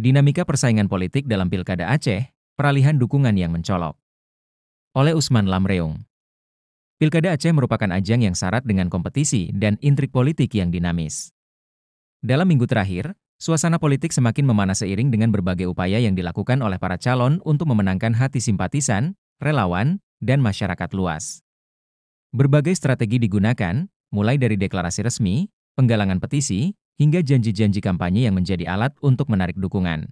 Dinamika persaingan politik dalam Pilkada Aceh, peralihan dukungan yang mencolok. Oleh Usman Lamreung. Pilkada Aceh merupakan ajang yang syarat dengan kompetisi dan intrik politik yang dinamis. Dalam minggu terakhir, suasana politik semakin memanas seiring dengan berbagai upaya yang dilakukan oleh para calon untuk memenangkan hati simpatisan, relawan, dan masyarakat luas. Berbagai strategi digunakan, mulai dari deklarasi resmi, penggalangan petisi, hingga janji-janji kampanye yang menjadi alat untuk menarik dukungan.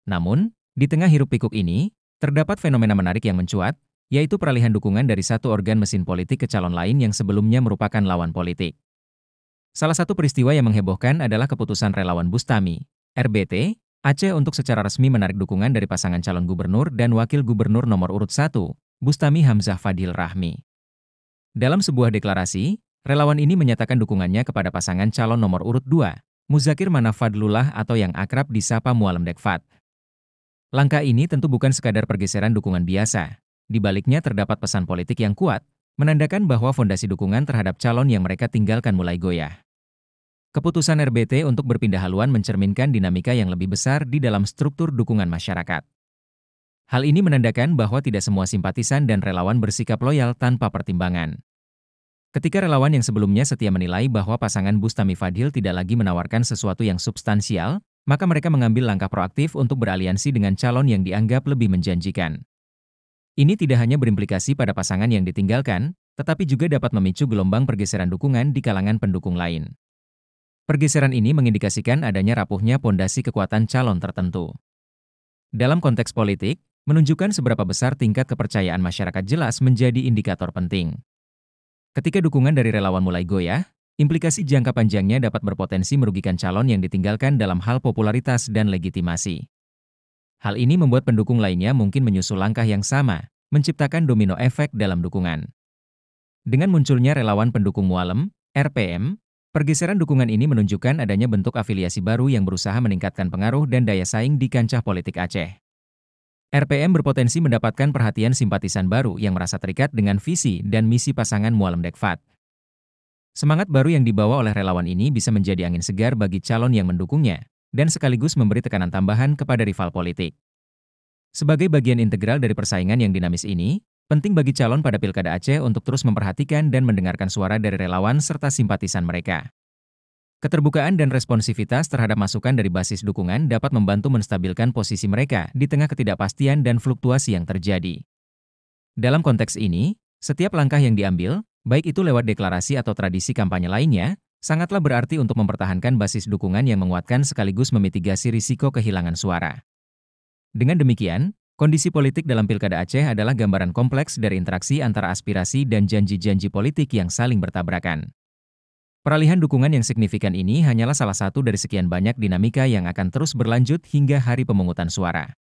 Namun, di tengah hiruk-pikuk ini, terdapat fenomena menarik yang mencuat, yaitu peralihan dukungan dari satu organ mesin politik ke calon lain yang sebelumnya merupakan lawan politik. Salah satu peristiwa yang menghebohkan adalah keputusan relawan Bustami, RBT, Aceh untuk secara resmi menarik dukungan dari pasangan calon gubernur dan wakil gubernur nomor urut 1, Bustami Hamzah Fadil Rahmi. Dalam sebuah deklarasi, relawan ini menyatakan dukungannya kepada pasangan calon nomor urut 2, Muzakir Manafadlullah atau yang akrab disapa Mualem Dekfat. Langkah ini tentu bukan sekadar pergeseran dukungan biasa. Di baliknya terdapat pesan politik yang kuat, menandakan bahwa fondasi dukungan terhadap calon yang mereka tinggalkan mulai goyah. Keputusan RBT untuk berpindah haluan mencerminkan dinamika yang lebih besar di dalam struktur dukungan masyarakat. Hal ini menandakan bahwa tidak semua simpatisan dan relawan bersikap loyal tanpa pertimbangan. Ketika relawan yang sebelumnya setia menilai bahwa pasangan Bustami Fadil tidak lagi menawarkan sesuatu yang substansial, maka mereka mengambil langkah proaktif untuk beraliansi dengan calon yang dianggap lebih menjanjikan. Ini tidak hanya berimplikasi pada pasangan yang ditinggalkan, tetapi juga dapat memicu gelombang pergeseran dukungan di kalangan pendukung lain. Pergeseran ini mengindikasikan adanya rapuhnya pondasi kekuatan calon tertentu. Dalam konteks politik, menunjukkan seberapa besar tingkat kepercayaan masyarakat jelas menjadi indikator penting. Ketika dukungan dari relawan mulai goyah, implikasi jangka panjangnya dapat berpotensi merugikan calon yang ditinggalkan dalam hal popularitas dan legitimasi. Hal ini membuat pendukung lainnya mungkin menyusul langkah yang sama, menciptakan domino efek dalam dukungan. Dengan munculnya relawan pendukung Mualem, RPM, pergeseran dukungan ini menunjukkan adanya bentuk afiliasi baru yang berusaha meningkatkan pengaruh dan daya saing di kancah politik Aceh. RPM berpotensi mendapatkan perhatian simpatisan baru yang merasa terikat dengan visi dan misi pasangan Mualem Dekfat. Semangat baru yang dibawa oleh relawan ini bisa menjadi angin segar bagi calon yang mendukungnya, dan sekaligus memberi tekanan tambahan kepada rival politik. Sebagai bagian integral dari persaingan yang dinamis ini, penting bagi calon pada Pilkada Aceh untuk terus memperhatikan dan mendengarkan suara dari relawan serta simpatisan mereka. Keterbukaan dan responsivitas terhadap masukan dari basis dukungan dapat membantu menstabilkan posisi mereka di tengah ketidakpastian dan fluktuasi yang terjadi. Dalam konteks ini, setiap langkah yang diambil, baik itu lewat deklarasi atau tradisi kampanye lainnya, sangatlah berarti untuk mempertahankan basis dukungan yang menguatkan sekaligus memitigasi risiko kehilangan suara. Dengan demikian, kondisi politik dalam Pilkada Aceh adalah gambaran kompleks dari interaksi antara aspirasi dan janji-janji politik yang saling bertabrakan. Peralihan dukungan yang signifikan ini hanyalah salah satu dari sekian banyak dinamika yang akan terus berlanjut hingga hari pemungutan suara.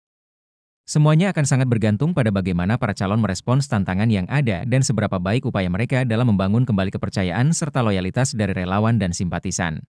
Semuanya akan sangat bergantung pada bagaimana para calon merespons tantangan yang ada dan seberapa baik upaya mereka dalam membangun kembali kepercayaan serta loyalitas dari relawan dan simpatisan.